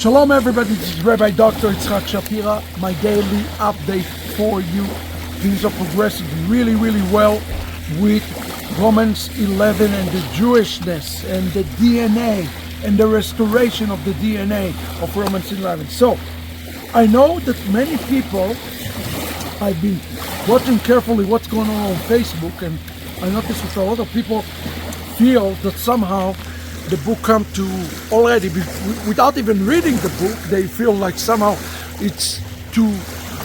Shalom everybody, this is Rabbi Dr. Yitzchak Shapira. My daily update for you. Things are progressing really well with Romans 11 and the Jewishness and the DNA and the restoration of the DNA of Romans 11. So, I know that many people, I've been watching carefully what's going on Facebook, and I noticed that a lot of people feel that somehow the book come to already, without even reading the book, they feel like somehow it's too,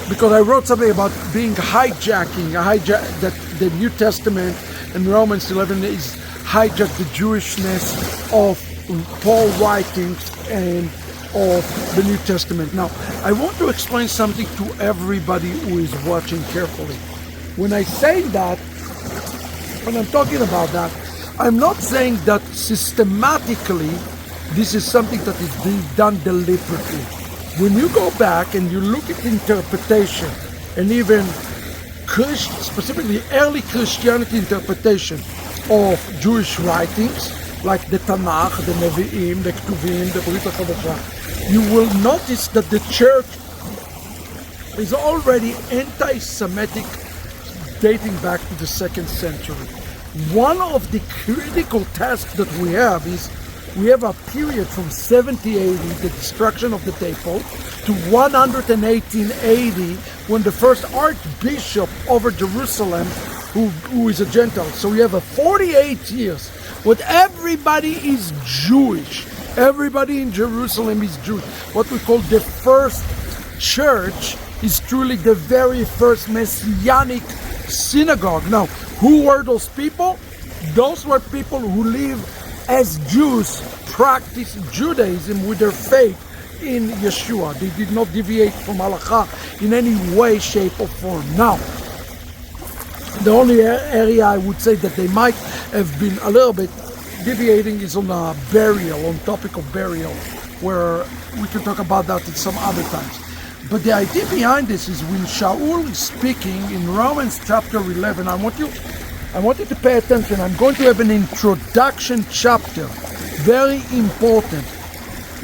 because I wrote something about being hijacking, that the New Testament and Romans 11 is hijacked the Jewishness of Paul writings and of the New Testament. Now, I want to explain something to everybody who is watching carefully. When I say that, when I'm talking about that, I'm not saying that systematically this is something that is being done deliberately. When you go back and you look at interpretation, and even specifically early Christianity interpretation of Jewish writings, like the Tanakh, the Nevi'im, the Ketuvim, the Brit HaChadashah, you will notice that the church is already anti-Semitic dating back to the 2nd century. One of the critical tasks that we have is we have a period from 70 AD, the destruction of the temple, to 118 AD, when the first archbishop over Jerusalem, who is a Gentile. So we have a 48 years when everybody is Jewish. Everybody in Jerusalem is Jewish. What we call the first church is truly the very first messianic synagogue. Now, who were those people? Those were people who live as Jews, practice Judaism with their faith in Yeshua. They did not deviate from halakha in any way, shape, or form. Now, the only area I would say that they might have been a little bit deviating is on burial, on topic of burial, where we can talk about that in some other times. But the idea behind this is when Shaul is speaking in Romans chapter 11, I want you to pay attention. I'm going to have an introduction chapter, very important,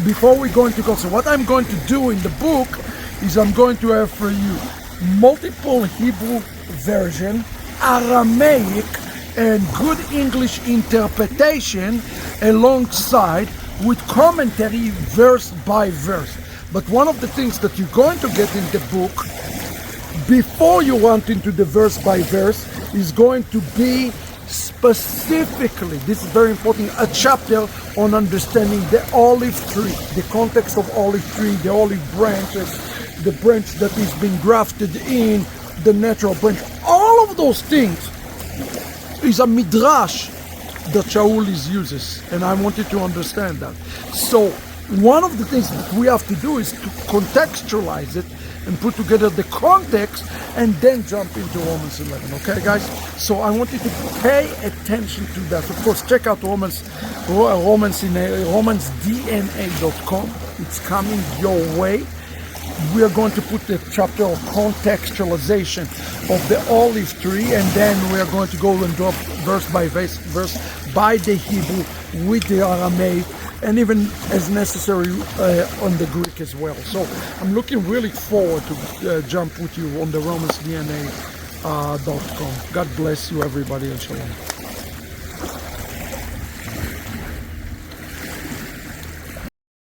before we go into God. So what I'm going to do in the book is I'm going to have for you multiple Hebrew version, Aramaic, and good English interpretation alongside with commentary verse by verse. But one of the things that you're going to get in the book, before you went into the verse by verse, is going to be specifically, this is very important, a chapter on understanding the olive tree, the context of olive tree, the olive branches, the branch that is being grafted in, the natural branch. All of those things is a midrash that Shaul uses, and I want you to understand that. So, one of the things that we have to do is to contextualize it and put together the context and then jump into Romans 11. Okay, guys? So I want you to pay attention to that. Of course, check out Romans RomansDNA.com. It's coming your way. We are going to put the chapter of contextualization of the olive tree, and then we are going to go and drop verse by verse by the Hebrew with the Aramaic, and even as necessary on the Greek as well. So I'm looking really forward to jump with you on the RomansDNA.com. God bless you, everybody, and shalom.